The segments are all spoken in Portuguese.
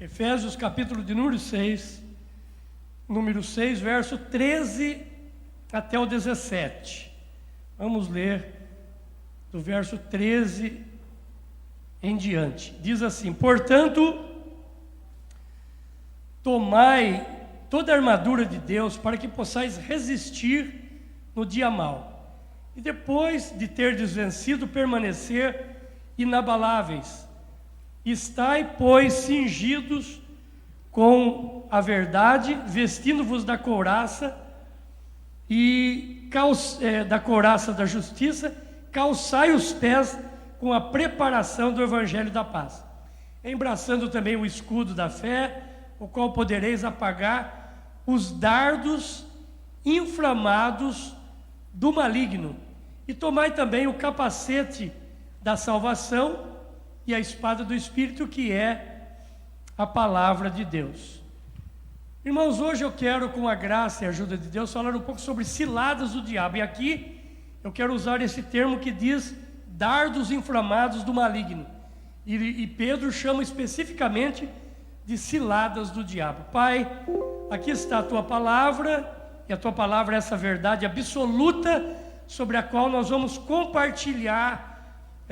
Efésios capítulo de número 6, verso 13 até o 17. Vamos ler do verso 13 em diante. Diz assim: portanto, tomai toda a armadura de Deus para que possais resistir no dia mau, e depois de terdes vencido, permanecer inabaláveis. Estai, pois, cingidos com a verdade, vestindo-vos da couraça da couraça da justiça, calçai os pés com a preparação do evangelho da paz, embraçando também o escudo da fé, o qual podereis apagar os dardos inflamados do maligno, e tomai também o capacete da salvação e a espada do Espírito, que é a palavra de Deus. Irmãos, hoje eu quero, com a graça e a ajuda de Deus, falar um pouco sobre ciladas do diabo. E aqui eu quero usar esse termo que diz dardos inflamados do maligno. E Pedro chama especificamente de ciladas do diabo. Pai, aqui está a Tua palavra, e a Tua palavra é essa verdade absoluta sobre a qual nós vamos compartilhar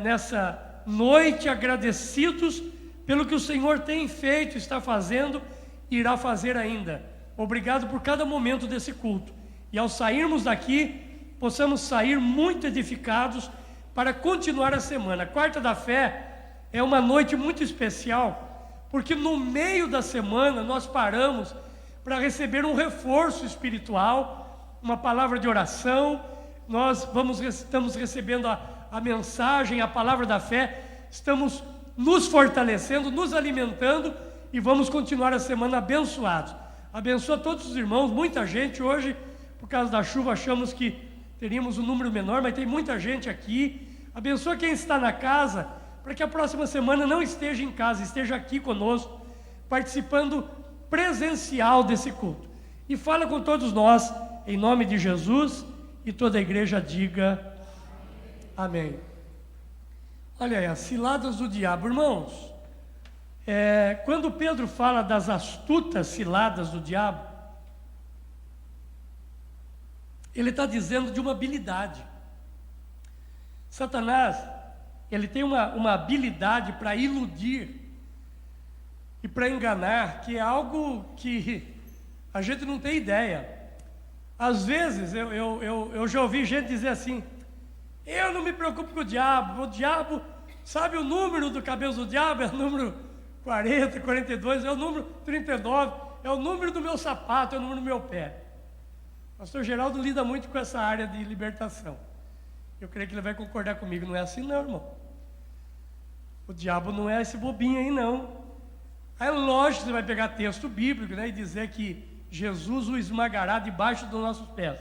nessa noite, agradecidos pelo que o Senhor tem feito, está fazendo e irá fazer ainda. Obrigado por cada momento desse culto. E ao sairmos daqui, possamos sair muito edificados para continuar a semana. A Quarta da Fé é uma noite muito especial, porque no meio da semana nós paramos para receber um reforço espiritual, uma palavra de oração. Nós estamos recebendo a mensagem, a palavra da fé, estamos nos fortalecendo, nos alimentando, e vamos continuar a semana abençoados. Abençoa todos os irmãos, muita gente hoje, por causa da chuva, achamos que teríamos um número menor, mas tem muita gente aqui. Abençoa quem está na casa, para que a próxima semana não esteja em casa, esteja aqui conosco, participando presencial desse culto. E fala com todos nós, em nome de Jesus, e toda a igreja diga amém. Olha aí, as ciladas do diabo. Irmãos, quando Pedro fala das astutas ciladas do diabo, ele está dizendo de uma habilidade. Satanás, ele tem uma habilidade para iludir e para enganar, que é algo que a gente não tem ideia. Às vezes, eu já ouvi gente dizer assim: eu não me preocupo com o diabo, sabe o número do cabelo do diabo? É o número 40, 42, é o número 39, é o número do meu sapato, é o número do meu pé. O pastor Geraldo lida muito com essa área de libertação. Eu creio que ele vai concordar comigo, não é assim não, irmão. O diabo não é esse bobinho aí não. É lógico que você vai pegar texto bíblico, né, e dizer que Jesus o esmagará debaixo dos nossos pés.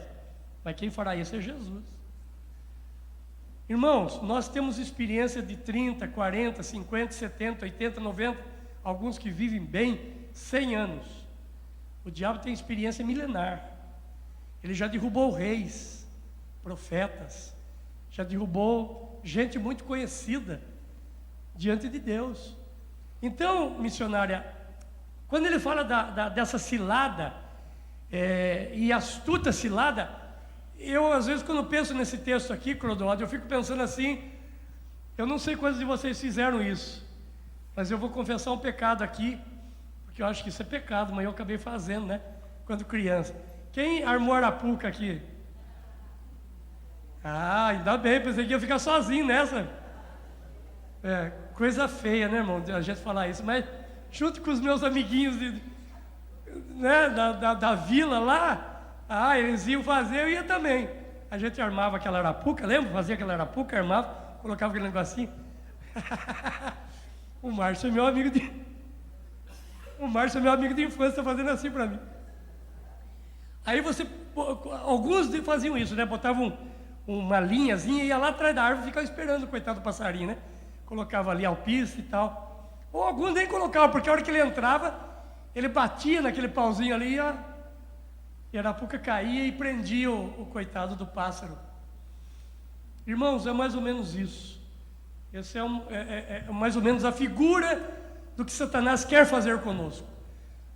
Mas quem fará isso é Jesus. Irmãos, nós temos experiência de 30, 40, 50, 70, 80, 90, alguns que vivem bem 100 anos. O diabo tem experiência milenar. Ele já derrubou reis, profetas, já derrubou gente muito conhecida diante de Deus. Então, missionária, quando ele fala dessa cilada, e astuta cilada, eu às vezes quando penso nesse texto aqui, Clodoaldo, eu fico pensando assim, eu não sei quantos de vocês fizeram isso, mas eu vou confessar um pecado aqui, porque eu acho que isso é pecado, mas eu acabei fazendo, né, quando criança. Quem armou arapuca aqui? Ah, ainda bem, pensei que ia ficar sozinho nessa. Coisa feia, né, irmão, a gente falar isso, mas junto com os meus amiguinhos da vila lá, eles iam fazer, eu ia também. A gente armava aquela arapuca, lembra? Fazia aquela arapuca, armava, colocava aquele negocinho. O Márcio é meu amigo de infância, fazendo assim para mim. Aí alguns faziam isso, né? Botavam uma linhazinha e ia lá atrás da árvore e ficava esperando o coitado do passarinho, né? Colocava ali alpiste e tal. Ou alguns nem colocavam, porque a hora que ele entrava, ele batia naquele pauzinho ali e a arapuca caía e prendia o coitado do pássaro. Irmãos, é mais ou menos isso. Essa é mais ou menos a figura do que Satanás quer fazer conosco.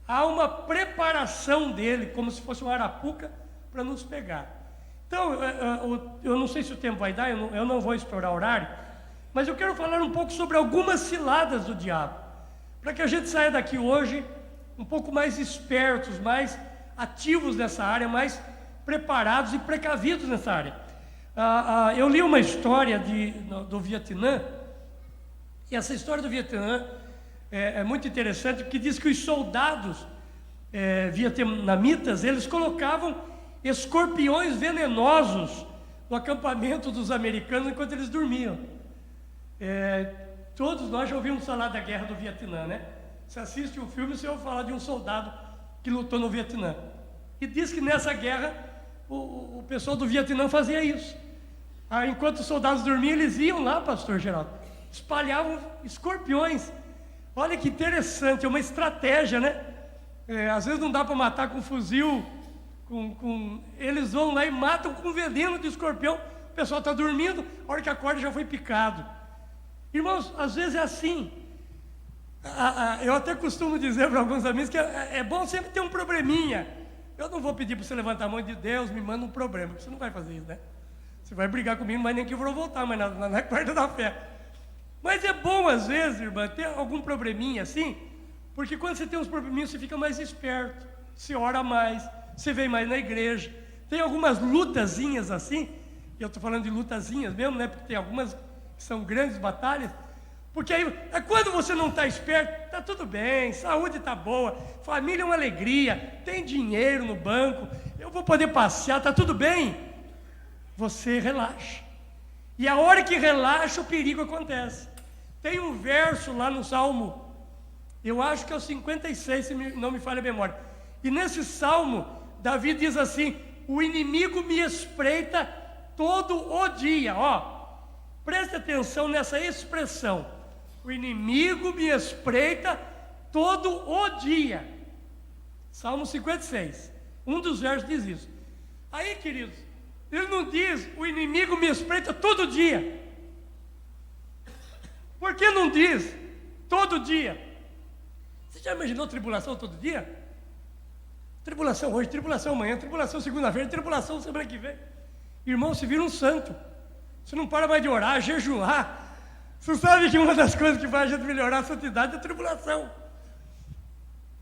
Há uma preparação dele, como se fosse uma arapuca, para nos pegar. Então, eu não sei se o tempo vai dar, eu não vou estourar o horário, mas eu quero falar um pouco sobre algumas ciladas do diabo, para que a gente saia daqui hoje um pouco mais espertos, mais ativos nessa área, mais preparados e precavidos nessa área. Eu li uma história do Vietnã, e essa história do Vietnã é muito interessante, porque diz que os soldados vietnamitas, eles colocavam escorpiões venenosos no acampamento dos americanos enquanto eles dormiam. Todos nós já ouvimos falar da guerra do Vietnã, né? Você assiste um filme, você ouve falar de um soldado que lutou no Vietnã. E diz que nessa guerra, o pessoal do Vietnã fazia isso. Enquanto os soldados dormiam, eles iam lá, pastor Geraldo, espalhavam escorpiões. Olha que interessante, é uma estratégia, né? Às vezes não dá para matar com fuzil, eles vão lá e matam com veneno de escorpião. O pessoal está dormindo, a hora que acorda já foi picado. Irmãos, às vezes é assim. Eu até costumo dizer para alguns amigos que é bom sempre ter um probleminha. Eu não vou pedir para você levantar a mão de Deus, me manda um problema, porque você não vai fazer isso, né? Você vai brigar comigo, mas nem que eu vou voltar, mas na quarta da fé. Mas é bom, às vezes, irmã, ter algum probleminha assim, porque quando você tem uns probleminhas, você fica mais esperto, você ora mais, você vem mais na igreja. Tem algumas lutazinhas assim, e eu estou falando de lutazinhas mesmo, né? Porque tem algumas que são grandes batalhas, porque aí, quando você não está esperto, está tudo bem, saúde está boa, família é uma alegria, tem dinheiro no banco, eu vou poder passear, está tudo bem. Você relaxa. E a hora que relaxa, o perigo acontece. Tem um verso lá no Salmo, eu acho que é o 56, se não me falha a memória. E nesse Salmo, Davi diz assim: o inimigo me espreita todo o dia. Preste atenção nessa expressão. O inimigo me espreita todo o dia. Salmo 56. Um dos versos diz isso. Aí, queridos, ele não diz, o inimigo me espreita todo dia. Por que não diz todo dia? Você já imaginou tribulação todo dia? Tribulação hoje, tribulação amanhã, tribulação segunda-feira, tribulação semana que vem. Irmão, se vira um santo. Você não para mais de orar, jejuar. Você sabe que uma das coisas que faz a gente melhorar a santidade é a tribulação.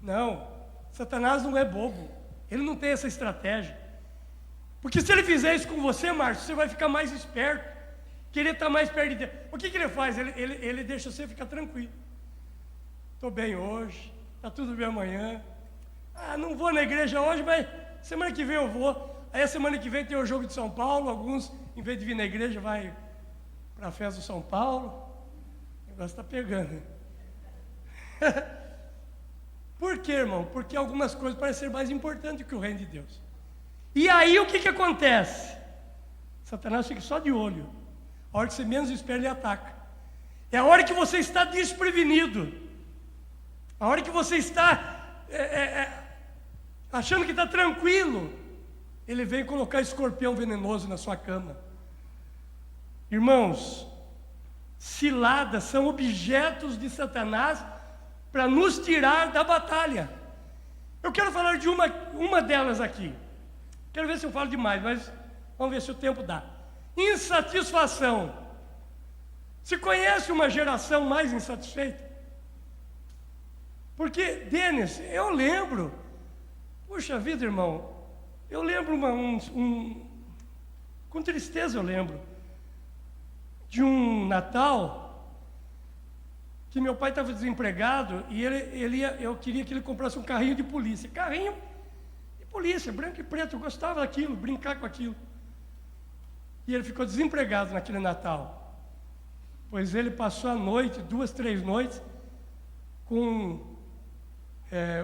Não, Satanás não é bobo. Ele não tem essa estratégia. Porque se ele fizer isso com você, Márcio, você vai ficar mais esperto, querer estar mais perto de Deus. O que ele faz? Ele deixa você ficar tranquilo. Estou bem hoje, está tudo bem amanhã. Não vou na igreja hoje, mas semana que vem eu vou. Aí a semana que vem tem o jogo de São Paulo, alguns, em vez de vir na igreja, vai para a festa do São Paulo. O negócio está pegando. Por quê, irmão? Porque algumas coisas parecem ser mais importantes que o reino de Deus. E aí o que acontece? Satanás fica só de olho. A hora que você menos espera, ele ataca. É a hora que você está desprevenido. A hora que você está achando que está tranquilo, ele vem colocar escorpião venenoso na sua cama. Irmãos, ciladas são objetos de Satanás para nos tirar da batalha. Eu quero falar de uma delas aqui. Quero ver se eu falo demais, mas vamos ver se o tempo dá. Insatisfação. Se conhece uma geração mais insatisfeita? Porque, Denis, eu lembro, puxa vida, irmão, eu lembro com tristeza eu lembro, de um Natal, que meu pai estava desempregado, e eu queria que ele comprasse um carrinho de polícia. Carrinho de polícia, branco e preto, eu gostava daquilo, brincar com aquilo. E ele ficou desempregado naquele Natal, pois ele passou a noite, 2, 3 noites, com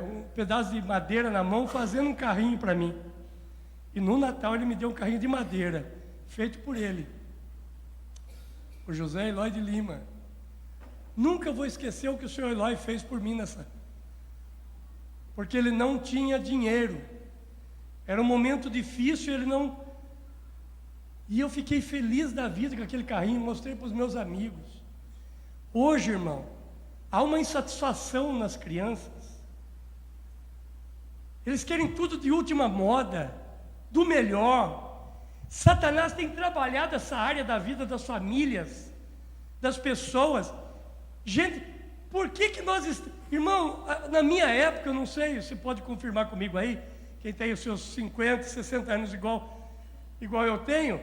um pedaço de madeira na mão, fazendo um carrinho para mim. E no Natal ele me deu um carrinho de madeira, feito por ele, o José Eloy de Lima. Nunca vou esquecer o que o senhor Eloy fez por mim porque ele não tinha dinheiro. Era um momento difícil, e eu fiquei feliz da vida com aquele carrinho, mostrei para os meus amigos. Hoje, irmão, Há uma insatisfação nas crianças. Eles querem tudo de última moda, do melhor. Satanás tem trabalhado essa área da vida das famílias, das pessoas. Gente, por que nós... Irmão, na minha época, eu não sei, você pode confirmar comigo aí, quem tem os seus 50, 60 anos igual eu tenho,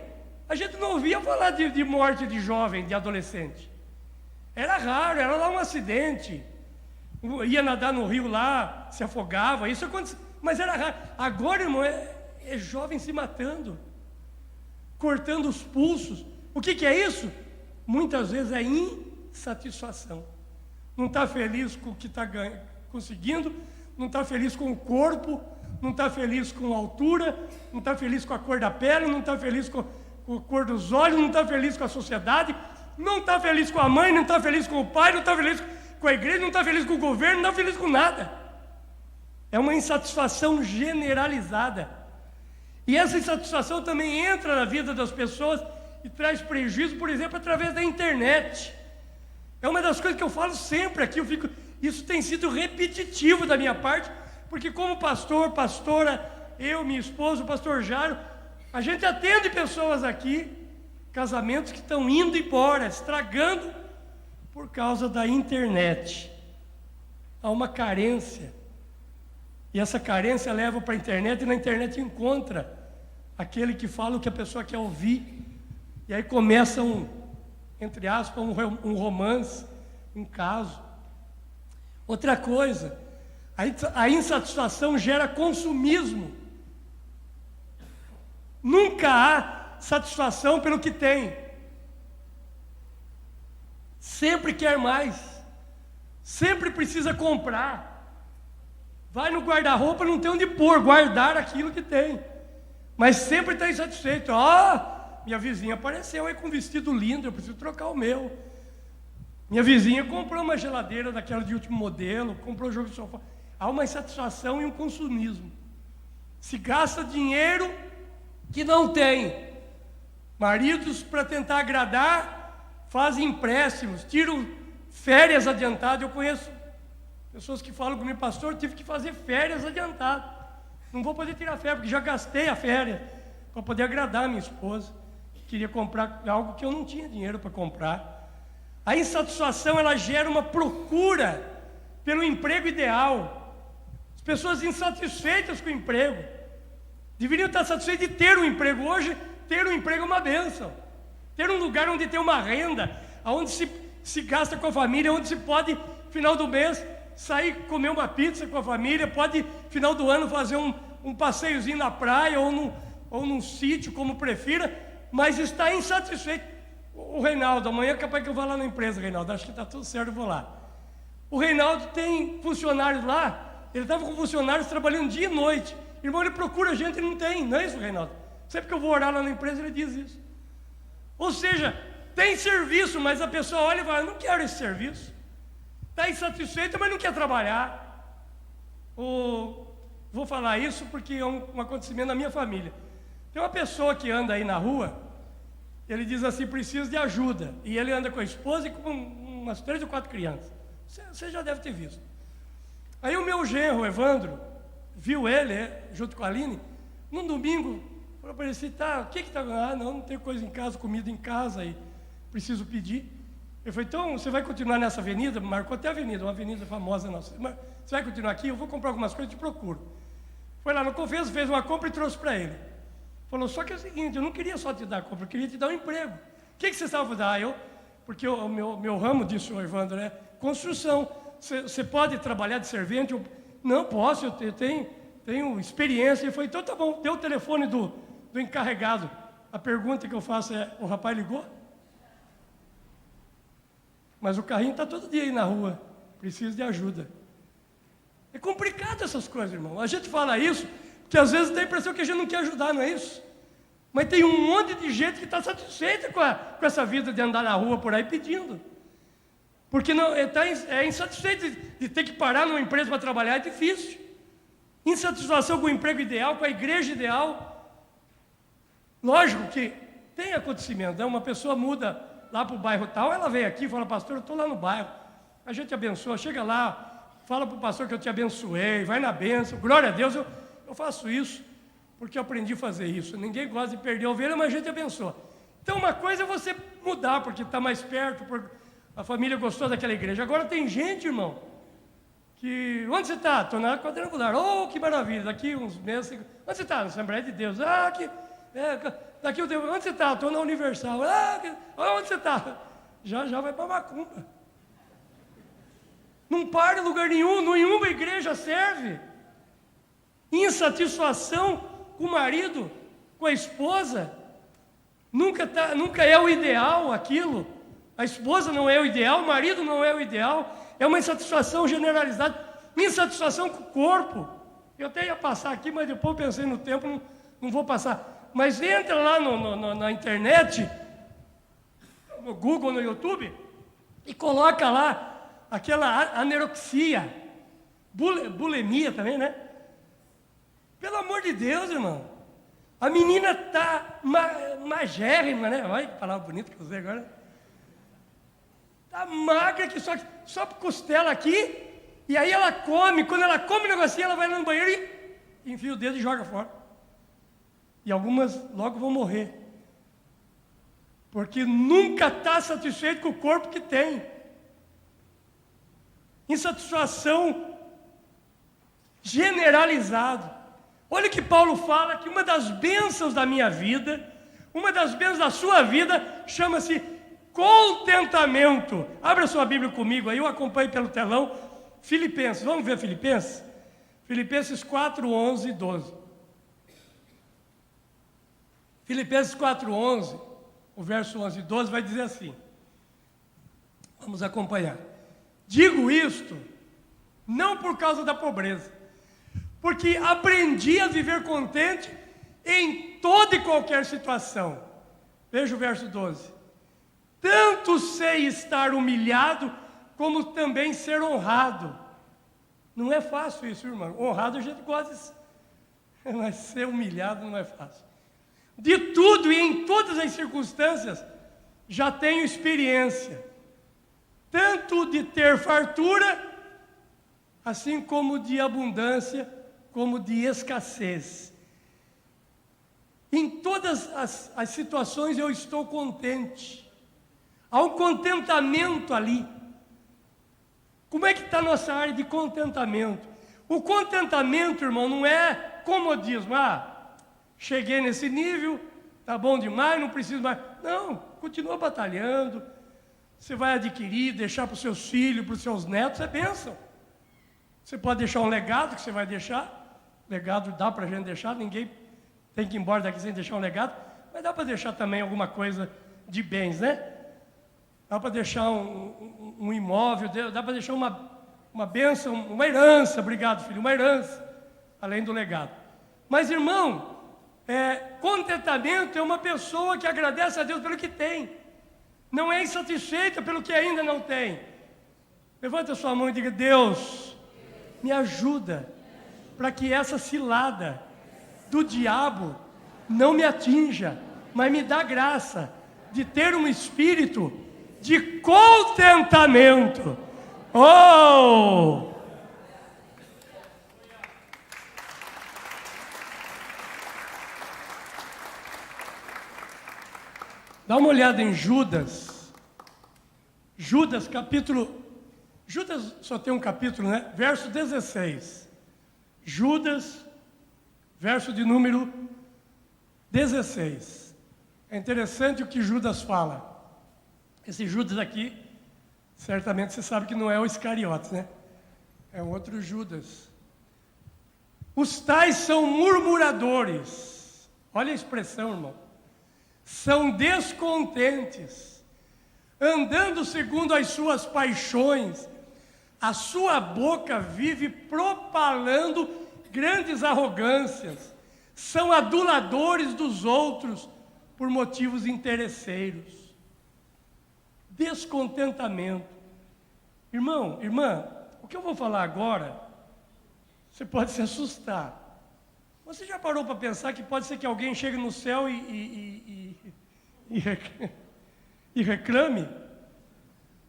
a gente não ouvia falar de morte de jovem, de adolescente. Era raro, era lá um acidente. Ia nadar no rio lá, se afogava, isso acontecia, mas era raro. Agora, irmão, é jovem se matando, cortando os pulsos. O que é isso? Muitas vezes é insatisfação. Não está feliz com o que está conseguindo, não está feliz com o corpo, não está feliz com a altura, não está feliz com a cor da pele, não está feliz com a cor dos olhos, não está feliz com a sociedade, não está feliz com a mãe, não está feliz com o pai, não está feliz com a igreja, não está feliz com o governo, não está feliz com nada. É uma insatisfação generalizada. E essa insatisfação também entra na vida das pessoas e traz prejuízo, por exemplo, através da internet. É uma das coisas que eu falo sempre aqui, isso tem sido repetitivo da minha parte, porque como pastor, pastora, eu, minha esposa, o pastor Jairo, a gente atende pessoas aqui, casamentos que estão indo embora, estragando por causa da internet. Há uma carência. E essa carência leva para a internet, e na internet encontra aquele que fala o que a pessoa quer ouvir. E aí começa entre aspas, um romance, um caso. Outra coisa, a insatisfação gera consumismo. Nunca há satisfação pelo que tem. Sempre quer mais. Sempre precisa comprar. Vai no guarda-roupa, não tem onde pôr, guardar aquilo que tem. Mas sempre está insatisfeito. Minha vizinha apareceu aí com um vestido lindo, eu preciso trocar o meu. Minha vizinha comprou uma geladeira daquela de último modelo, comprou um jogo de sofá. Há uma insatisfação e um consumismo. Se gasta dinheiro que não tem. Maridos, para tentar agradar, fazem empréstimos, tiram férias adiantadas. Eu conheço pessoas que falam comigo, pastor, tive que fazer férias adiantadas. Não vou poder tirar férias, porque já gastei a férias para poder agradar a minha esposa. Queria comprar algo que eu não tinha dinheiro para comprar. A insatisfação, ela gera uma procura pelo emprego ideal. As pessoas insatisfeitas com o emprego deveriam estar satisfeitas de ter um emprego. Hoje, ter um emprego é uma bênção. Ter um lugar onde tem uma renda, onde se gasta com a família, onde se pode, final do mês, sair comer uma pizza com a família, pode, final do ano, fazer um passeiozinho na praia ou num sítio, como prefira, mas está insatisfeito. O Reinaldo, amanhã é capaz que eu vá lá na empresa, Reinaldo, acho que está tudo certo, eu vou lá. O Reinaldo tem funcionários lá, ele estava com funcionários trabalhando dia e noite. Irmão, ele procura gente, ele não tem, não é isso, Reinaldo? Sempre que eu vou orar lá na empresa, ele diz isso. Ou seja, tem serviço, mas a pessoa olha e fala, não quero esse serviço. Está insatisfeita, mas não quer trabalhar. Vou falar isso porque é um acontecimento na minha família. Tem uma pessoa que anda aí na rua, ele diz assim, preciso de ajuda. E ele anda com a esposa e com umas 3 ou 4 crianças. Você já deve ter visto. Aí o meu genro, o Evandro, viu ele, junto com a Aline, num domingo, falou para ele assim, o que está? Não tem coisa em casa, comida em casa, e preciso pedir. Ele falou, então você vai continuar nessa avenida? Marcou até a avenida, uma avenida famosa nossa. Mas você vai continuar aqui? Eu vou comprar algumas coisas e te procuro. Foi lá no Confesso, fez uma compra e trouxe para ele. Falou, só que é o seguinte, eu não queria só te dar a compra, eu queria te dar um emprego. O que você estava fazendo? Porque o meu ramo, disse o Evandro, é construção. Você pode trabalhar de servente? Não posso, eu tenho experiência. Ele falou, então tá bom, deu o telefone do encarregado. A pergunta que eu faço é, o rapaz ligou? Mas o carrinho está todo dia aí na rua, precisa de ajuda. É complicado essas coisas, irmão. A gente fala isso, porque às vezes dá a impressão que a gente não quer ajudar, não é isso? Mas tem um monte de gente que está satisfeita com essa vida de andar na rua por aí pedindo. Porque é insatisfeito de ter que parar numa empresa para trabalhar, é difícil. Insatisfação com o emprego ideal, com a igreja ideal. Lógico que tem acontecimento, né? Uma pessoa muda lá para o bairro tal, ela vem aqui e fala, pastor, eu estou lá no bairro, a gente abençoa, chega lá, fala para o pastor que eu te abençoei, vai na bênção, glória a Deus, eu faço isso, porque eu aprendi a fazer isso. Ninguém gosta de perder a ovelha, mas a gente abençoa. Então uma coisa é você mudar, porque está mais perto, porque a família gostou daquela igreja. Agora tem gente, irmão, que... Onde você está? Estou na quadrangular. Oh, que maravilha, daqui uns meses... Onde você está? Na Assembleia de Deus. Ah, aqui... daqui o tempo... Onde você está? Estou na Universal. Ah, onde você está? Já vai para Macumba. Não para em lugar nenhum, nenhuma igreja serve. Insatisfação com o marido, com a esposa, nunca é o ideal aquilo. A esposa não é o ideal, o marido não é o ideal. É uma insatisfação generalizada, insatisfação com o corpo. Eu até ia passar aqui, mas depois pensei no tempo, não vou passar. Mas entra lá na internet, no Google, no YouTube, e coloca lá aquela anorexia, bulimia também, né? Pelo amor de Deus, irmão. A menina está magérrima, né? Olha que palavra bonita que eu usei agora. Está magra, que só costela aqui. E aí ela come. Quando ela come o negocinho, ela vai lá no banheiro e enfia o dedo e joga fora. E algumas logo vão morrer. Porque nunca está satisfeito com o corpo que tem. Insatisfação generalizada. Olha que Paulo fala que uma das bênçãos da minha vida, uma das bênçãos da sua vida, chama-se contentamento. Abra sua Bíblia comigo aí, eu acompanho pelo telão. Filipenses, vamos ver Filipenses? Filipenses 4, 11 e 12. Filipenses 4, 11, o verso 11 e 12 vai dizer assim. Vamos acompanhar. Digo isto, não por causa da pobreza, porque aprendi a viver contente em toda e qualquer situação. Veja o verso 12. Tanto sei estar humilhado, como também ser honrado. Não é fácil isso, irmão. Honrado a gente gosta, mas ser humilhado não é fácil. De tudo e em todas as circunstâncias, já tenho experiência. Tanto de ter fartura, assim como de abundância, como de escassez. Em todas as situações eu estou contente. Há um contentamento ali. Como é que está a nossa área de contentamento? O contentamento, irmão, não é comodismo. Cheguei nesse nível, tá bom demais, não preciso mais. Não, continua batalhando. Você vai adquirir, deixar para os seus filhos, para os seus netos, é bênção. Você pode deixar um legado que você vai deixar. Legado dá para a gente deixar, ninguém tem que ir embora daqui sem deixar um legado, mas dá para deixar também alguma coisa de bens, né? Dá para deixar um imóvel, dá para deixar uma bênção, uma herança, obrigado filho, uma herança, além do legado. Mas irmão, contentamento é uma pessoa que agradece a Deus pelo que tem, não é insatisfeita pelo que ainda não tem. Levanta a sua mão e diga: Deus, me ajuda para que essa cilada do diabo não me atinja, mas me dá graça de ter um espírito de contentamento. Oh! Dá uma olhada em Judas. Judas só tem um capítulo, né? Verso 16. Judas, verso de número 16. É interessante o que Judas fala. Esse Judas aqui, certamente você sabe que não é o Iscariotes, né? É um outro Judas. Os tais são murmuradores. Olha a expressão, irmão. São descontentes, andando segundo as suas paixões. A sua boca vive propalando grandes arrogâncias. São aduladores dos outros por motivos interesseiros. Descontentamento. Irmão, irmã, o que eu vou falar agora, você pode se assustar. Você já parou para pensar que pode ser que alguém chegue no céu e reclame?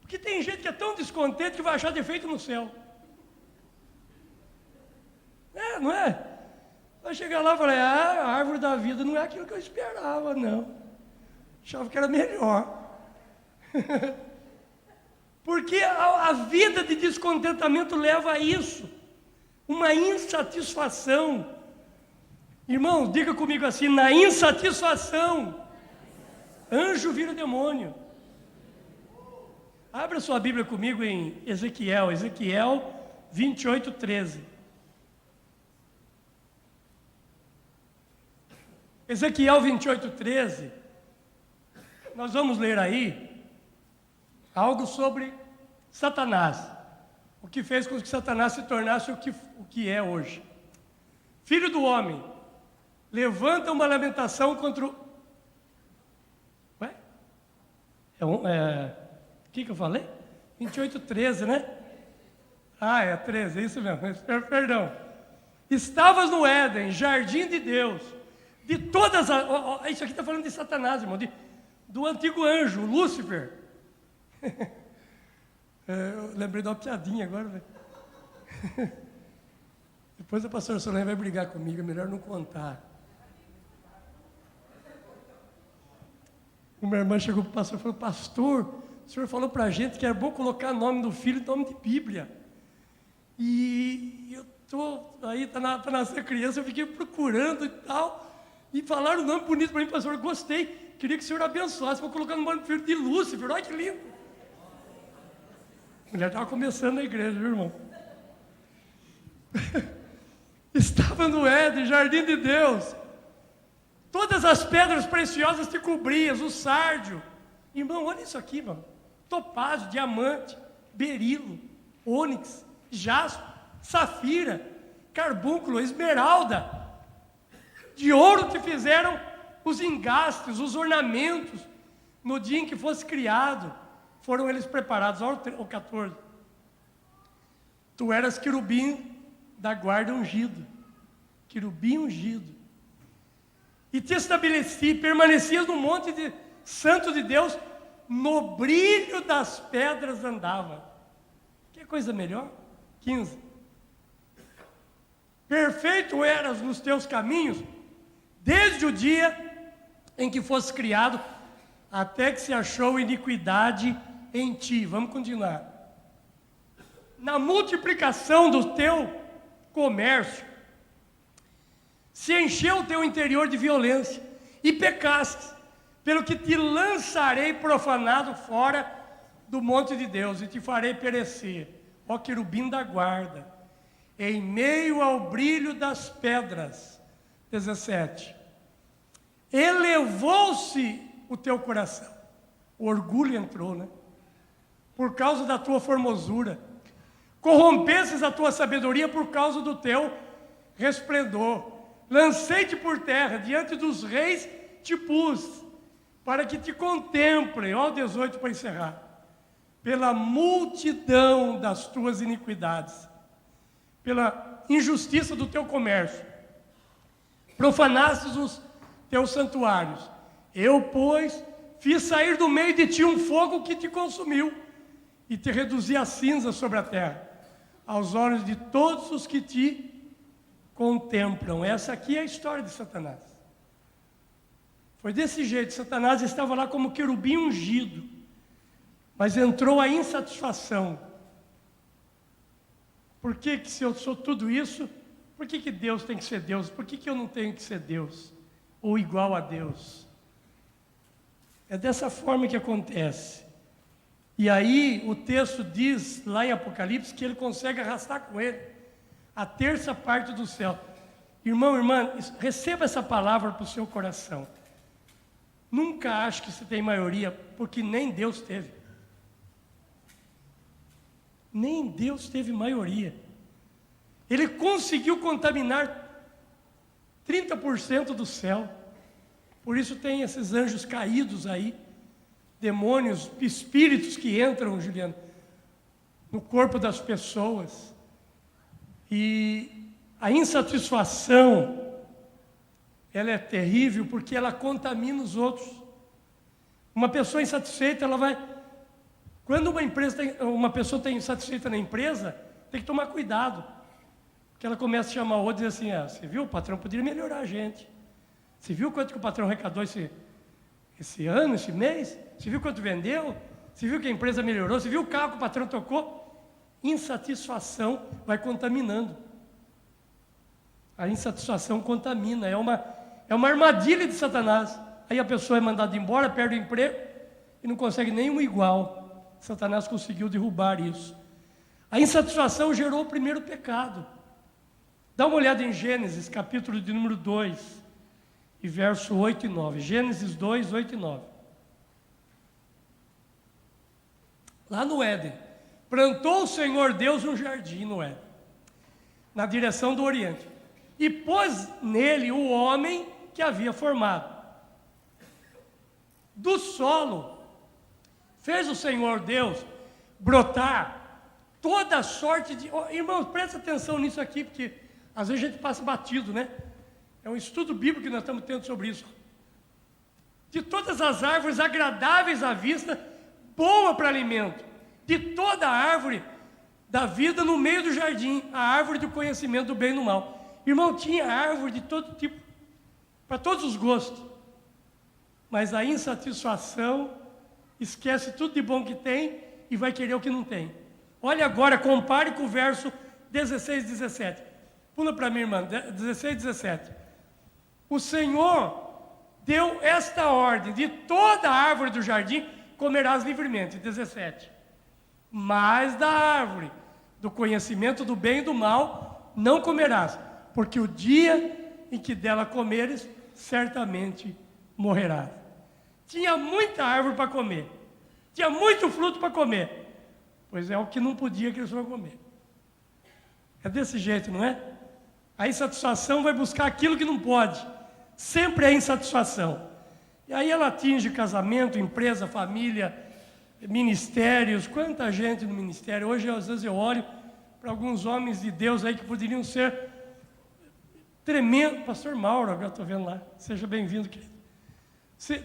Porque tem gente que é tão descontente que vai achar defeito no céu. Não é? Vai chegar lá e falar, a árvore da vida não é aquilo que eu esperava, não. Achava que era melhor. Porque a vida de descontentamento leva a isso. Uma insatisfação. Irmão, diga comigo assim, na insatisfação, anjo vira demônio. Abra sua Bíblia comigo em Ezequiel 28, 13. Ezequiel 28, 13. Nós vamos ler aí algo sobre Satanás. O que fez com que Satanás se tornasse o que é hoje. Filho do homem, levanta uma lamentação contra o... Ué? O que eu falei? 28, 13, né? É 13, é isso mesmo. Perdão. Estavas no Éden, jardim de Deus. De todas as... isso aqui está falando de Satanás, irmão. Do antigo anjo, Lúcifer. Eu lembrei de uma piadinha agora, velho. Depois a pastora Solange vai brigar comigo, é melhor não contar. Uma irmã chegou para o pastor e falou, pastor, o senhor falou para a gente que era bom colocar nome do filho, nome de Bíblia. E eu estou, aí está nascendo criança, eu fiquei procurando e tal, e falaram um nome bonito para mim, pastor, eu gostei, queria que o senhor abençoasse, vou colocar no nome do filho de Lúcifer, olha que lindo. A mulher estava começando a igreja, viu, irmão? Estava no Éden, jardim de Deus. Todas as pedras preciosas te cobrias, o sárdio. Irmão, olha isso aqui, irmão. Topázio, diamante, berilo, ônix, jaspe, safira, carbúnculo, esmeralda. De ouro te fizeram os engastes, os ornamentos, no dia em que fosse criado. Foram eles preparados. Olha o 14. Tu eras querubim da guarda ungido. Querubim ungido. E te estabeleci, permanecias no monte santo de Deus, no brilho das pedras andava. Que coisa melhor? 15. Perfeito eras nos teus caminhos, desde o dia em que fosse criado, até que se achou iniquidade em ti. Vamos continuar. Na multiplicação do teu comércio, se encheu o teu interior de violência, e pecaste, pelo que te lançarei profanado fora do monte de Deus, e te farei perecer, ó querubim da guarda, em meio ao brilho das pedras. 17. Elevou-se o teu coração, o orgulho entrou, né? Por causa da tua formosura, corrompesses a tua sabedoria por causa do teu resplendor. Lancei-te por terra, diante dos reis te pus, para que te contemplem, ó 18 para encerrar, pela multidão das tuas iniquidades, pela injustiça do teu comércio, profanastes os teus santuários. Eu, pois, fiz sair do meio de ti um fogo que te consumiu, e te reduzi a cinza sobre a terra, aos olhos de todos os que te contemplam. Essa aqui é a história de Satanás. Foi desse jeito. Satanás estava lá como querubim ungido, mas entrou a insatisfação. Por que se eu sou tudo isso, por que Deus tem que ser Deus? Por que eu não tenho que ser Deus? Ou igual a Deus? É dessa forma que acontece. E aí o texto diz lá em Apocalipse que ele consegue arrastar com ele a terça parte do céu. Irmão, irmã, receba essa palavra para o seu coração. Nunca ache que você tem maioria, porque nem Deus teve. Nem Deus teve maioria. Ele conseguiu contaminar 30% do céu. Por isso tem esses anjos caídos aí, demônios, espíritos que entram, Juliano, no corpo das pessoas. E a insatisfação, ela é terrível porque ela contamina os outros. Uma pessoa insatisfeita, ela vai Quando uma pessoa está insatisfeita na empresa, tem que tomar cuidado. Porque ela começa a chamar o outro e dizer assim, você viu, o patrão poderia melhorar a gente. Você viu quanto que o patrão arrecadou esse ano, esse mês? Você viu quanto vendeu? Você viu que a empresa melhorou? Você viu o carro que o patrão tocou? Insatisfação vai contaminando. A insatisfação contamina, é uma armadilha de Satanás. Aí a pessoa é mandada embora, perde o emprego e não consegue nenhum igual. Satanás conseguiu derrubar isso. A insatisfação gerou o primeiro pecado. Dá uma olhada em Gênesis, capítulo de número 2, e verso 8 e 9. Gênesis 2, 8 e 9. Lá no Éden, plantou o Senhor Deus um jardim no Éden, na direção do Oriente, e pôs nele o homem que havia formado. Do solo, fez o Senhor Deus brotar toda sorte de... Oh, irmãos, presta atenção nisso aqui, porque às vezes a gente passa batido, né? É um estudo bíblico que nós estamos tendo sobre isso. De todas as árvores agradáveis à vista, boa para alimento. De toda a árvore da vida no meio do jardim, a árvore do conhecimento do bem e do mal. Irmão, tinha árvore de todo tipo, para todos os gostos. Mas a insatisfação esquece tudo de bom que tem e vai querer o que não tem. Olha agora, compare com o verso 16 e 17. Pula para mim, irmã, 16 e 17. O Senhor deu esta ordem: de toda a árvore do jardim comerás livremente. 17. Mas da árvore do conhecimento do bem e do mal não comerás, porque o dia em que dela comeres, certamente morrerás. Tinha muita árvore para comer, tinha muito fruto para comer, pois é o que não podia que eles foram comer. É desse jeito, não é? A insatisfação vai buscar aquilo que não pode, sempre é insatisfação. E aí ela atinge casamento, empresa, família, ministérios. Quanta gente no ministério. Hoje, às vezes, eu olho para alguns homens de Deus aí que poderiam ser tremendos. Pastor Mauro, agora estou vendo lá. Seja bem-vindo, querido.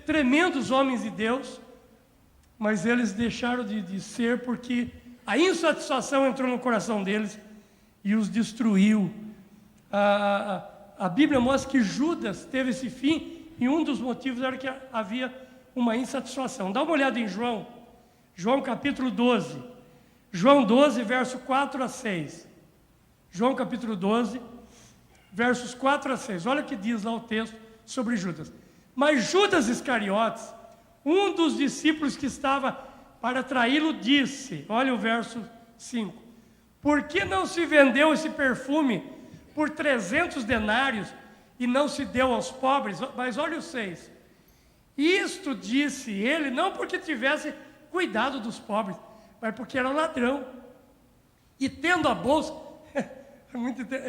Tremendos homens de Deus, mas eles deixaram de ser porque a insatisfação entrou no coração deles e os destruiu. A Bíblia mostra que Judas teve esse fim e um dos motivos era que havia uma insatisfação. Dá uma olhada em João capítulo 12. João 12, verso 4 a 6. João capítulo 12, versos 4 a 6. Olha o que diz lá o texto sobre Judas. Mas Judas Iscariotes, um dos discípulos que estava para traí-lo, disse, olha o verso 5, por que não se vendeu esse perfume por 300 denários e não se deu aos pobres? Mas olha o 6, isto disse ele não porque tivesse cuidado dos pobres, mas porque era ladrão, e tendo a bolsa,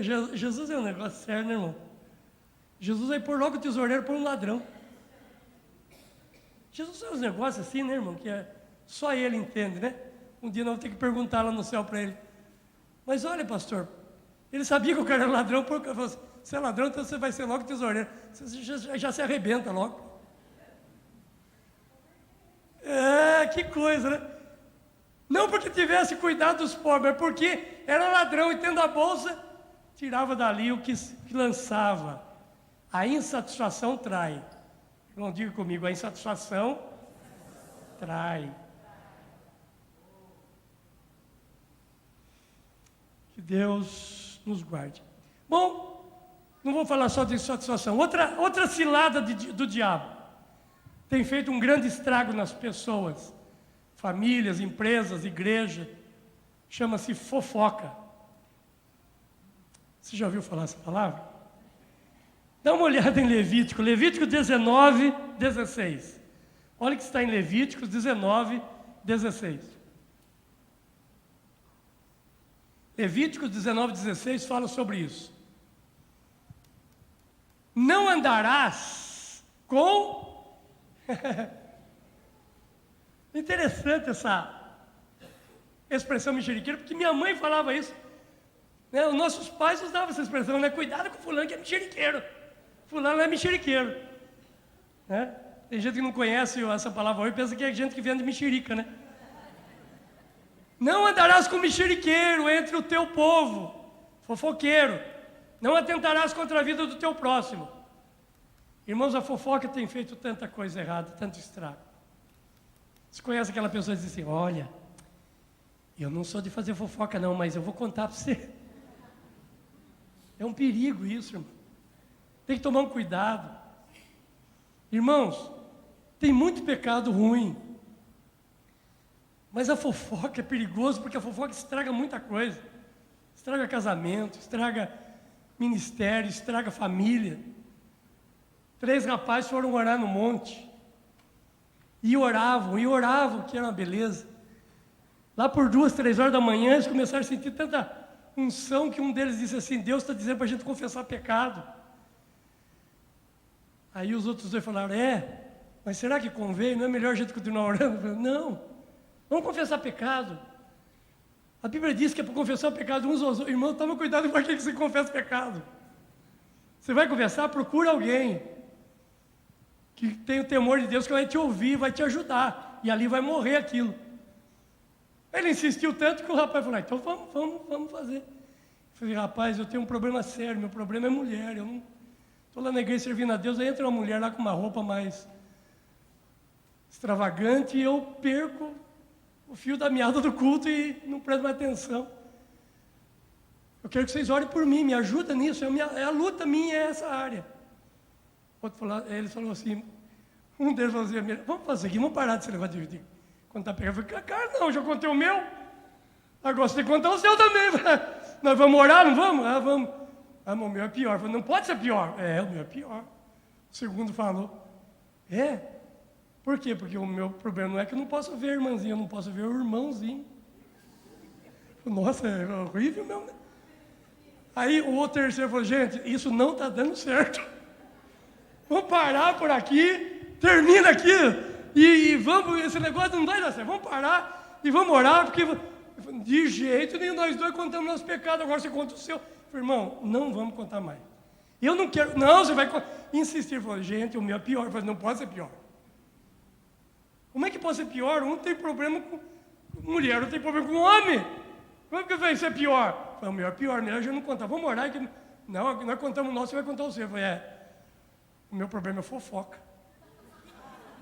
Jesus é um negócio sério, né, irmão? Jesus vai pôr logo o tesoureiro por um ladrão. Jesus é uns negócios assim, né, irmão, que só ele entende, né? Um dia nós vamos ter que perguntar lá no céu para ele. Mas olha, pastor, ele sabia que o cara era ladrão, porque ele falou assim, você é ladrão, então você vai ser logo tesoureiro. Você já se arrebenta logo. Que coisa, né? Não porque tivesse cuidado dos pobres, mas porque era ladrão e tendo a bolsa, tirava dali o que lançava. A insatisfação trai. Não diga comigo, a insatisfação trai. Que Deus nos guarde. Bom, não vou falar só de insatisfação. Outra cilada do diabo tem feito um grande estrago nas pessoas, famílias, empresas, igreja. Chama-se fofoca. Você já ouviu falar essa palavra? Dá uma olhada em Levítico 19, 16. Olha o que está em Levíticos 19, 16. Levíticos 19, 16 fala sobre isso. Não andarás com... Interessante essa expressão mexeriqueira, porque minha mãe falava isso. Né? Os nossos pais usavam essa expressão, né? Cuidado com fulano que é mexeriqueiro. Fulano é mexeriqueiro. Né? Tem gente que não conhece essa palavra hoje e pensa que é gente que vende mexerica, né? Não andarás com mexeriqueiro entre o teu povo, fofoqueiro. Não atentarás contra a vida do teu próximo. Irmãos, a fofoca tem feito tanta coisa errada, tanto estrago. Você conhece aquela pessoa que diz assim, olha, eu não sou de fazer fofoca não, mas eu vou contar para você. É um perigo isso, irmão. Tem que tomar um cuidado. Irmãos, tem muito pecado ruim. Mas a fofoca é perigoso porque a fofoca estraga muita coisa. Estraga casamento, estraga ministério, estraga família. 3 rapazes foram orar no monte. E oravam, que era uma beleza. Lá por 2, 3 horas da manhã, eles começaram a sentir tanta unção que um deles disse assim, Deus está dizendo para a gente confessar pecado. Aí os outros 2 falaram, mas será que convém? Não é melhor a gente continuar orando? Eu falei, não, vamos confessar pecado. A Bíblia diz que é para confessar o pecado uns aos outros. Irmão, toma cuidado com quem que você confessa pecado. Você vai confessar, procura alguém que tem o temor de Deus, que vai te ouvir, vai te ajudar. E ali vai morrer aquilo. Ele insistiu tanto que o rapaz falou, então vamos fazer. Eu falei, rapaz, eu tenho um problema sério, meu problema é mulher. Eu não estou lá na igreja servindo a Deus, aí entra uma mulher lá com uma roupa mais extravagante e eu perco o fio da meada do culto e não presto mais atenção. Eu quero que vocês orem por mim, me ajudem nisso, é a luta minha, é essa área. Outro falou, ele falou assim, um deles falou assim, vamos fazer aqui, vamos parar desse negócio de contar pecado. Eu falei, cara, não, já contei o meu, agora você tem que contar o seu também. Nós vamos orar, não vamos? Vamos. Mas o meu é pior. Eu falei, não pode ser pior. O meu é pior. O segundo falou, por quê? Porque o meu problema não é que eu não posso ver a irmãzinha, eu não posso ver o irmãozinho. Nossa, é horrível mesmo, né? Aí o terceiro falou, gente, isso não está dando certo. Vamos parar por aqui, termina aqui, e vamos, esse negócio não vai dar certo, vamos parar e vamos orar, porque de jeito nenhum nós 2 contamos nosso pecado, agora você conta o seu. Eu falei, irmão, não vamos contar mais. Eu não quero, não, você vai insistir. Ele falou, gente, o meu é pior. Eu falei, não pode ser pior. Como é que pode ser pior? Um tem problema com mulher, outro tem problema com homem. Como é que vai ser pior? Eu falei, o meu é pior, melhor a gente não contar. Vamos orar. Não, nós contamos o nosso, você vai contar o seu. Eu falei, o meu problema é fofoca.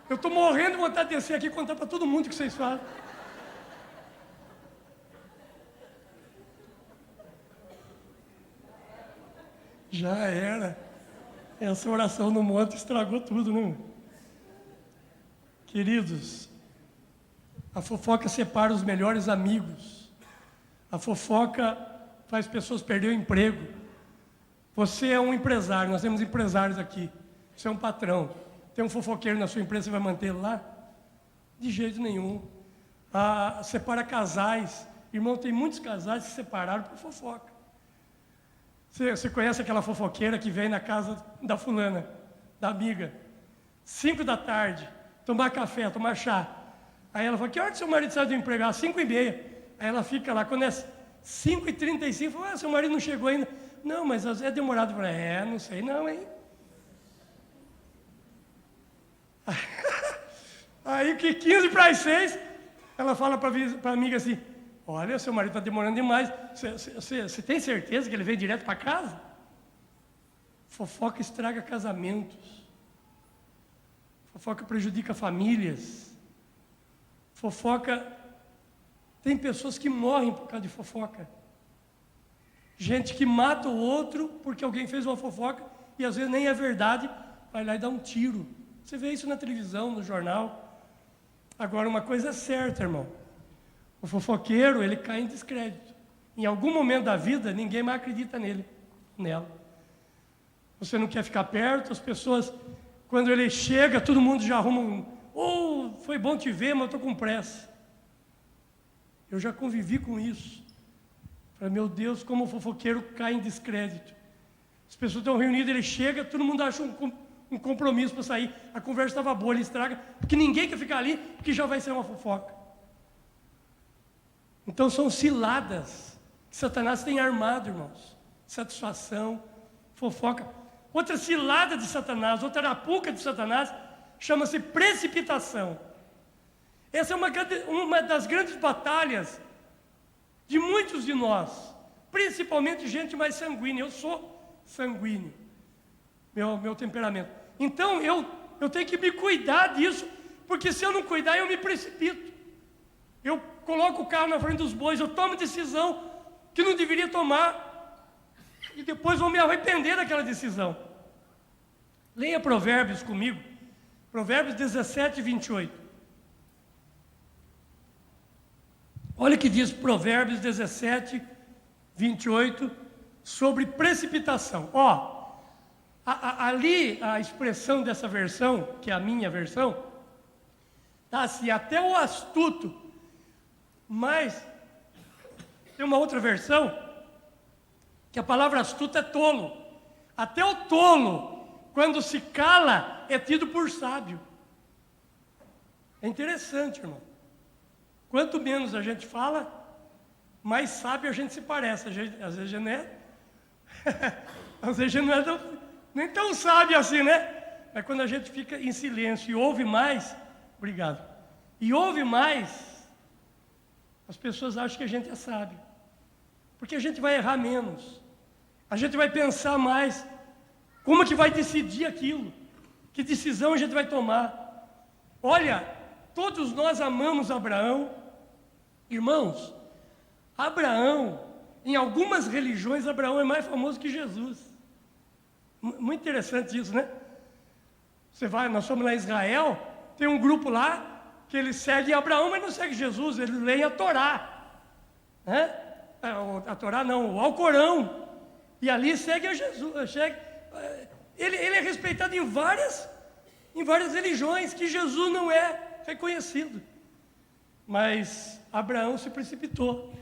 Eu estou morrendo de vontade de descer aqui e contar para todo mundo o que vocês fazem. Já era. Essa oração no monte estragou tudo, né? Queridos, a fofoca separa os melhores amigos. A fofoca faz pessoas perder o emprego. Você é um empresário, nós temos empresários aqui. Você é um patrão. Tem um fofoqueiro na sua empresa, você vai manter ele lá? De jeito nenhum. Separa casais. Irmão, tem muitos casais que se separaram por fofoca. Você conhece aquela fofoqueira que vem na casa da fulana, da amiga, 5 da tarde, tomar café, tomar chá. Aí ela fala, que hora que seu marido sai do emprego? 5:30. Aí ela fica lá, quando é 5:35, fala, seu marido não chegou ainda. Não, mas é demorado. Eu falei, não sei não, hein? Aí que 15:06, ela fala para a amiga assim, olha, seu marido está demorando demais, você tem certeza que ele veio direto para casa? Fofoca estraga casamentos, fofoca prejudica famílias, fofoca, tem pessoas que morrem por causa de fofoca, gente que mata o outro porque alguém fez uma fofoca e às vezes nem é verdade, vai lá e dá um tiro. Você vê isso na televisão, no jornal. Agora, uma coisa é certa, irmão. O fofoqueiro, ele cai em descrédito. Em algum momento da vida, ninguém mais acredita nela. Você não quer ficar perto, as pessoas, quando ele chega, todo mundo já arruma foi bom te ver, mas eu estou com pressa. Eu já convivi com isso. Falei, meu Deus, como o fofoqueiro cai em descrédito. As pessoas estão reunidas, ele chega, todo mundo acha um compromisso para sair. A conversa estava boa, ele estraga, porque ninguém quer ficar ali, porque já vai ser uma fofoca. Então são ciladas que Satanás tem armado, irmãos. Satisfação, fofoca. Outra cilada de Satanás, outra arapuca de Satanás, chama-se precipitação. Essa é uma das grandes batalhas de muitos de nós, principalmente gente mais sanguínea. Eu sou sanguíneo, meu temperamento. Então eu tenho que me cuidar disso, porque se eu não cuidar, eu me precipito. Eu coloco o carro na frente dos bois, eu tomo decisão que não deveria tomar, e depois vou me arrepender daquela decisão. Leia Provérbios comigo, Provérbios 17, 28. Olha o que diz Provérbios 17, 28, sobre precipitação. Ali a expressão dessa versão, que é a minha versão, está assim: até o astuto, mas tem uma outra versão, que a palavra astuto é tolo. Até o tolo, quando se cala, é tido por sábio. É interessante, irmão. Quanto menos a gente fala, mais sábio a gente se parece. Às vezes a gente não é, às vezes a gente não é nem tão sábio assim, né? Mas quando a gente fica em silêncio e ouve mais, obrigado, e ouve mais, as pessoas acham que a gente é sábio, porque a gente vai errar menos, a gente vai pensar mais, como que vai decidir aquilo, que decisão a gente vai tomar. Olha, todos nós amamos Abraão. Irmãos, Abraão, em algumas religiões, Abraão é mais famoso que Jesus. Muito interessante isso, né? Nós somos lá em Israel, tem um grupo lá que eles seguem Abraão, mas não segue Jesus, eles leem a Torá, né? A Torá não, o Alcorão, e ali segue a Jesus. Ele é respeitado em várias religiões, que Jesus não é reconhecido. Mas Abraão se precipitou.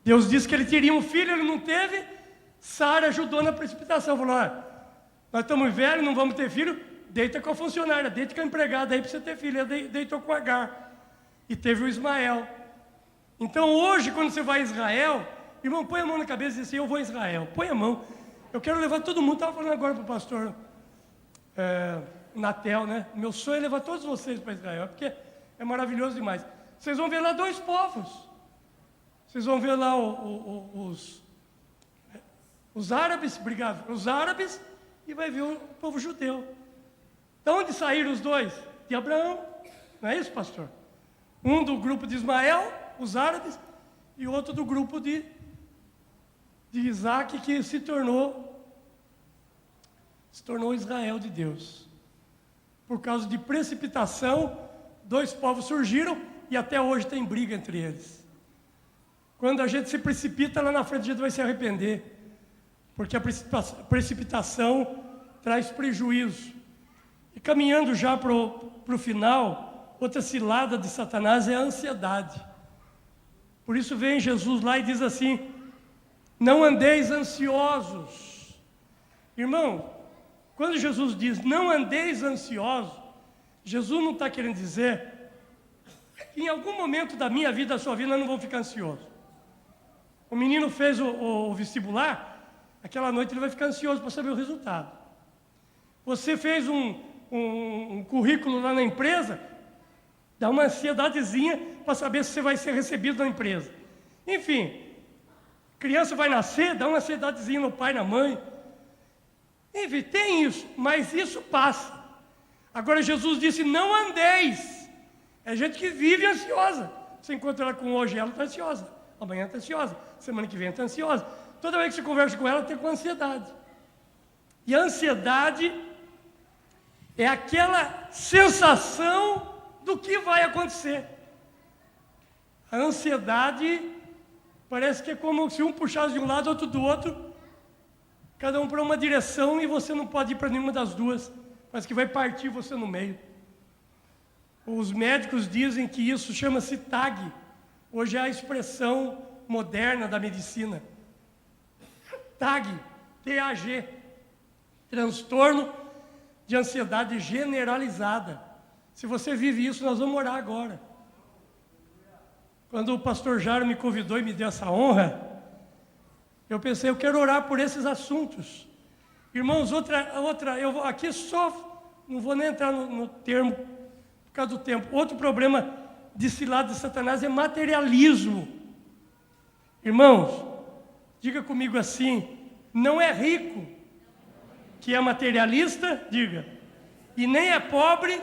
Deus disse que ele teria um filho, ele não teve. Sara ajudou na precipitação, falou: nós estamos velhos, não vamos ter filho, deita com a funcionária, deita com a empregada aí para você ter filho. Ele deitou com Agar e teve o Ismael. Então hoje, quando você vai a Israel, irmão, põe a mão na cabeça e diz assim: eu vou a Israel. Põe a mão, eu quero levar todo mundo. Estava falando agora para o pastor Natel, né? Meu sonho é levar todos vocês para Israel, porque é maravilhoso demais. Vocês vão ver lá dois povos. Vocês vão ver lá os árabes, obrigado, os árabes, e vai ver o povo judeu. De onde saíram os dois? De Abraão. Não é isso, pastor? Um do grupo de Ismael, os árabes, e outro do grupo de Isaac, que se tornou Israel de Deus. Por causa de precipitação, dois povos surgiram e até hoje tem briga entre eles. Quando a gente se precipita, lá na frente a gente vai se arrepender, porque a precipitação traz prejuízo. E caminhando já para o final, outra cilada de Satanás é a ansiedade. Por isso vem Jesus lá e diz assim: não andeis ansiosos. Irmão, quando Jesus diz não andeis ansiosos, Jesus não está querendo dizer que em algum momento da minha vida, da sua vida, eu não vou ficar ansioso. O menino fez o vestibular, aquela noite ele vai ficar ansioso para saber o resultado. Você fez um currículo lá na empresa, dá uma ansiedadezinha para saber se você vai ser recebido na empresa. Enfim, criança vai nascer, dá uma ansiedadezinha no pai, na mãe. Enfim, tem isso, mas isso passa. Agora Jesus disse: não andeis. É gente que vive ansiosa. Você encontra ela com hoje, ela está ansiosa. Amanhã está ansiosa. Semana que vem está ansiosa. Toda vez que você conversa com ela, tem com ansiedade. E a ansiedade é aquela sensação do que vai acontecer. A ansiedade parece que é como se um puxasse de um lado, outro do outro, cada um para uma direção, e você não pode ir para nenhuma das duas. Parece que vai partir você no meio. Os médicos dizem que isso chama-se TAG. Hoje é a expressão moderna da medicina. TAG, T-A-G, transtorno de ansiedade generalizada. Se você vive isso, nós vamos orar agora. Quando o pastor Jairo me convidou e me deu essa honra, eu pensei: eu quero orar por esses assuntos. Irmãos, eu vou aqui só, não vou nem entrar no termo, por causa do tempo. Outro problema de cilada de Satanás é materialismo. Irmãos, diga comigo assim, não é rico que é materialista, diga, e nem é pobre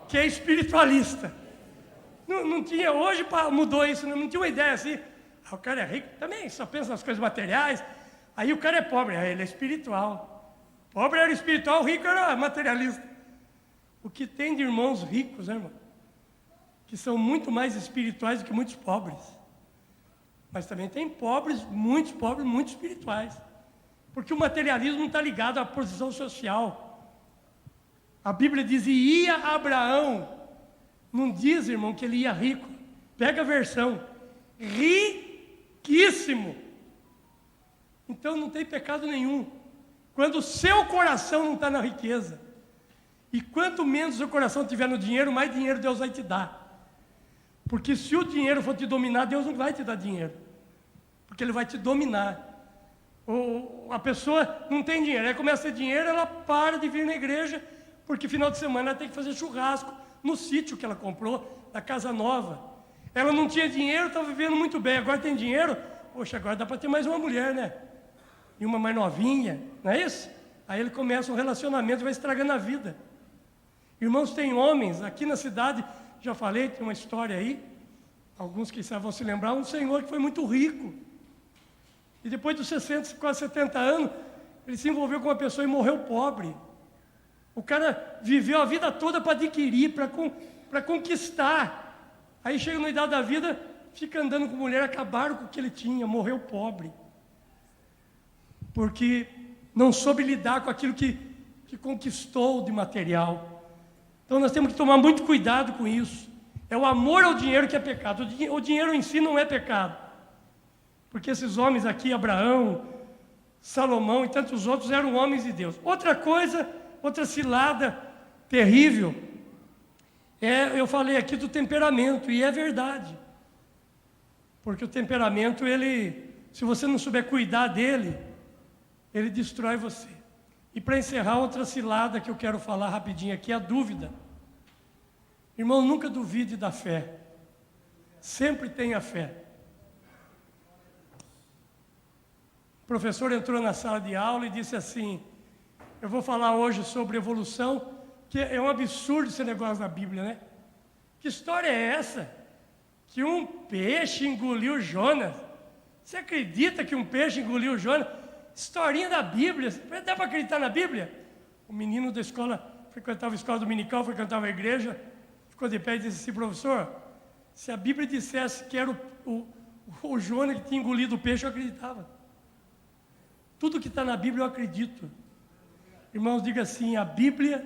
que é espiritualista. Não tinha, hoje mudou isso, não tinha uma ideia assim, o cara é rico, também só pensa nas coisas materiais, aí o cara é pobre, aí ele é espiritual. Pobre era espiritual, o rico era materialista. O que tem de irmãos ricos, né, irmão? Que são muito mais espirituais do que muitos pobres. Mas também tem pobres muito espirituais. Porque o materialismo não está ligado à posição social. A Bíblia diz, e ia Abraão. Não diz, irmão, que ele ia rico. Pega a versão. Riquíssimo. Então não tem pecado nenhum. Quando o seu coração não está na riqueza. E quanto menos o seu coração estiver no dinheiro, mais dinheiro Deus vai te dar. Porque se o dinheiro for te dominar, Deus não vai te dar dinheiro. Porque Ele vai te dominar. A pessoa não tem dinheiro, aí começa a ter dinheiro, ela para de vir na igreja, porque final de semana ela tem que fazer churrasco no sítio que ela comprou, na casa nova. Ela não tinha dinheiro, estava vivendo muito bem, agora tem dinheiro, poxa, agora dá para ter mais uma mulher, né? E uma mais novinha, não é isso? Aí ele começa um relacionamento e vai estragando a vida. Irmãos, tem homens aqui na cidade, já falei, tem uma história aí, alguns que vão se lembrar, um senhor que foi muito rico. E depois dos 60, quase 70 anos, ele se envolveu com uma pessoa e morreu pobre. O cara viveu a vida toda para adquirir, para conquistar. Aí chega na idade da vida, fica andando com mulher, acabaram com o que ele tinha, morreu pobre. Porque não soube lidar com aquilo que conquistou de material. Então nós temos que tomar muito cuidado com isso. É o amor ao dinheiro que é pecado. O dinheiro em si não é pecado. Porque esses homens aqui, Abraão, Salomão e tantos outros, eram homens de Deus. Outra coisa, outra cilada terrível, eu falei aqui do temperamento, e é verdade. Porque o temperamento, se você não souber cuidar dele, ele destrói você. E para encerrar, outra cilada que eu quero falar rapidinho aqui, a dúvida. Irmão, nunca duvide da fé. Sempre tenha fé. O professor entrou na sala de aula e disse assim, eu vou falar hoje sobre evolução, que é um absurdo esse negócio da Bíblia, né? Que história é essa? Que um peixe engoliu Jonas? Você acredita que um peixe engoliu Jonas? Historinha da Bíblia, dá para acreditar na Bíblia? O menino da escola, frequentava a escola dominical, frequentava a igreja, ficou de pé e disse assim, professor, se a Bíblia dissesse que era o Jonas que tinha engolido o peixe, eu acreditava. Tudo que está na Bíblia eu acredito. Irmãos, diga assim, a Bíblia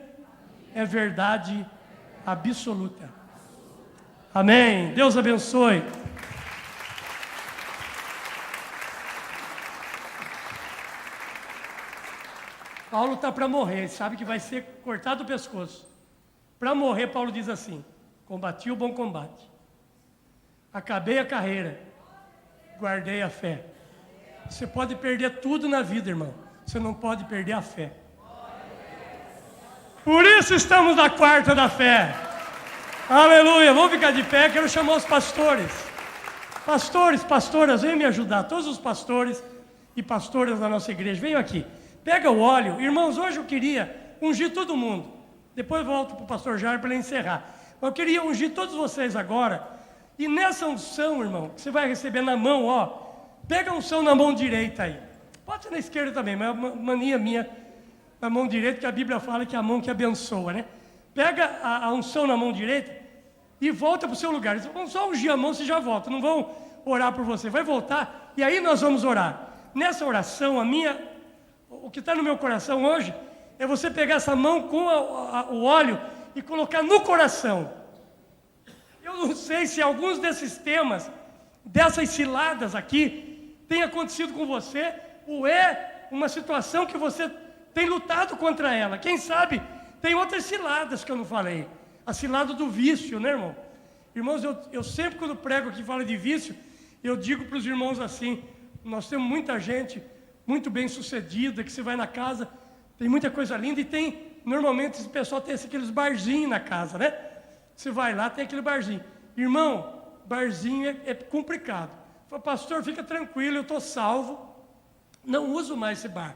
é verdade absoluta. Amém. Deus abençoe. Paulo está para morrer, ele sabe que vai ser cortado o pescoço. Para morrer, Paulo diz assim, combati o bom combate, acabei a carreira, guardei a fé. Você pode perder tudo na vida, irmão, você não pode perder a fé. Por isso estamos na quarta da fé. Aleluia, vamos ficar de pé, quero chamar os pastores. Pastores, pastoras, venham me ajudar, todos os pastores e pastoras da nossa igreja, venham aqui. Pega o óleo. Irmãos, hoje eu queria ungir todo mundo. Depois eu volto para o pastor Jair para ele encerrar. Eu queria ungir todos vocês agora. E nessa unção, irmão, que você vai receber na mão, ó. Pega a unção na mão direita aí. Pode ser na esquerda também, mas é uma mania minha na mão direita, que a Bíblia fala que é a mão que abençoa, né? Pega a unção na mão direita e volta para o seu lugar. Eles vão só ungir a mão, você já volta. Não vão orar por você. Vai voltar e aí nós vamos orar. Nessa oração, o que está no meu coração hoje é você pegar essa mão com o óleo e colocar no coração. Eu não sei se alguns desses temas, dessas ciladas aqui, tem acontecido com você, ou é uma situação que você tem lutado contra ela. Quem sabe tem outras ciladas que eu não falei. A cilada do vício, né, irmão? Irmãos, eu sempre quando prego aqui e falo de vício, eu digo para os irmãos assim, nós temos muita gente muito bem sucedida, que você vai na casa, tem muita coisa linda, e normalmente esse pessoal tem aqueles barzinhos na casa, né? Você vai lá, tem aquele barzinho. Irmão, barzinho é complicado. Falei, pastor, fica tranquilo, eu estou salvo, não uso mais esse bar.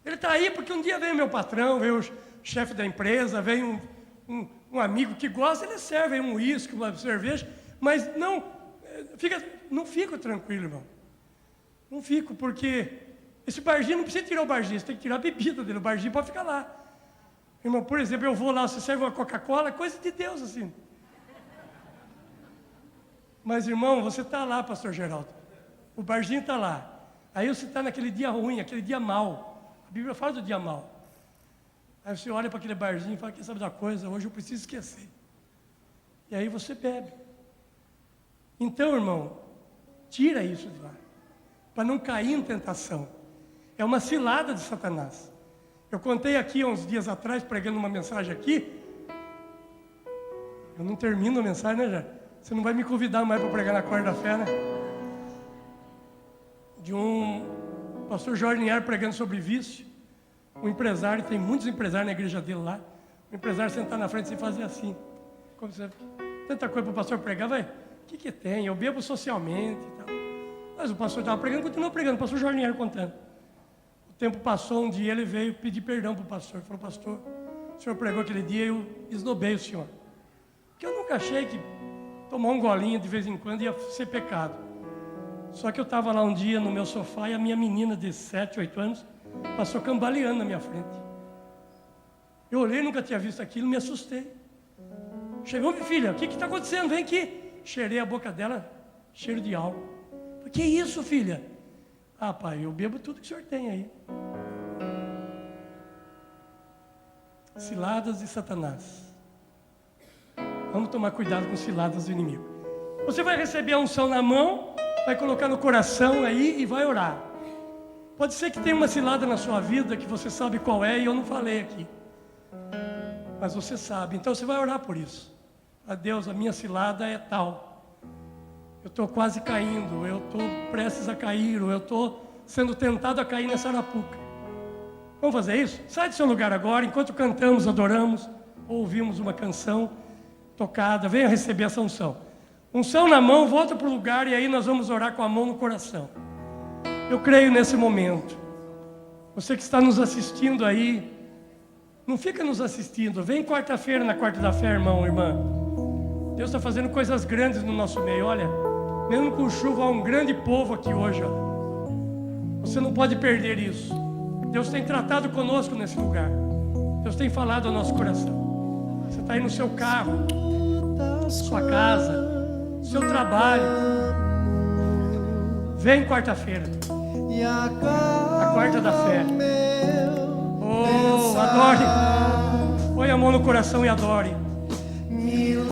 Ele está aí porque um dia veio meu patrão, veio o chefe da empresa, veio um amigo que gosta, ele serve um uísque, uma cerveja, mas não fico tranquilo, irmão. Não fico, porque esse barzinho não precisa tirar o barzinho, você tem que tirar a bebida dele, o barzinho pode ficar lá. Irmão, por exemplo, eu vou lá, você serve uma Coca-Cola, é coisa de Deus assim. Mas, irmão, você está lá, pastor Geraldo. O barzinho está lá. Aí você está naquele dia ruim, aquele dia mau. A Bíblia fala do dia mau. Aí você olha para aquele barzinho e fala, quer saber da coisa? Hoje eu preciso esquecer. E aí você bebe. Então, irmão, tira isso de lá. Para não cair em tentação. É uma cilada de Satanás. Eu contei aqui, há uns dias atrás, pregando uma mensagem aqui. Eu não termino a mensagem, né, já? Você não vai me convidar mais para pregar na quarta-feira, né? De um pastor Jorge Niar pregando sobre vício. Um empresário, tem muitos empresários na igreja dele lá. O empresário sentar na frente sem fazer assim. Como você, tanta coisa para o pastor pregar, vai. O que tem? Eu bebo socialmente e tal. Mas o pastor estava pregando, continuou pregando. O pastor Jorge Niar contando. O tempo passou, um dia ele veio pedir perdão para o pastor. Ele falou, pastor, o senhor pregou aquele dia e eu esnobei o senhor. Porque eu nunca achei que tomar um golinho de vez em quando ia ser pecado. Só que eu estava lá um dia no meu sofá e a minha menina de 7, 8 anos passou cambaleando na minha frente. Eu olhei, nunca tinha visto aquilo, me assustei. Chegou, minha filha, o que está acontecendo? Vem aqui. Cheirei a boca dela, cheiro de álcool. O que é isso, filha? Ah, pai, eu bebo tudo que o senhor tem aí. Ciladas de Satanás. Vamos tomar cuidado com ciladas do inimigo. Você vai receber a unção na mão, vai colocar no coração aí e vai orar. Pode ser que tenha uma cilada na sua vida que você sabe qual é e eu não falei aqui. Mas você sabe, então você vai orar por isso. A Deus, a minha cilada é tal. Eu estou quase caindo, eu estou prestes a cair, ou eu estou sendo tentado a cair nessa arapuca. Vamos fazer isso? Sai do seu lugar agora, enquanto cantamos, adoramos, ou ouvimos uma canção tocada, venha receber essa unção. Unção na mão, volta para o lugar e aí nós vamos orar com a mão no coração. Eu creio nesse momento. Você que está nos assistindo aí, não fica nos assistindo. Vem quarta-feira na Quarta da Fé, irmão, irmã. Deus está fazendo coisas grandes no nosso meio. Olha, mesmo com chuva, há um grande povo aqui hoje. Ó. Você não pode perder isso. Deus tem tratado conosco nesse lugar. Deus tem falado ao nosso coração. Você está aí no seu carro, sua casa, seu trabalho. Vem quarta-feira. A Quarta da Fé. Oh, adore. Põe a mão no coração e adore.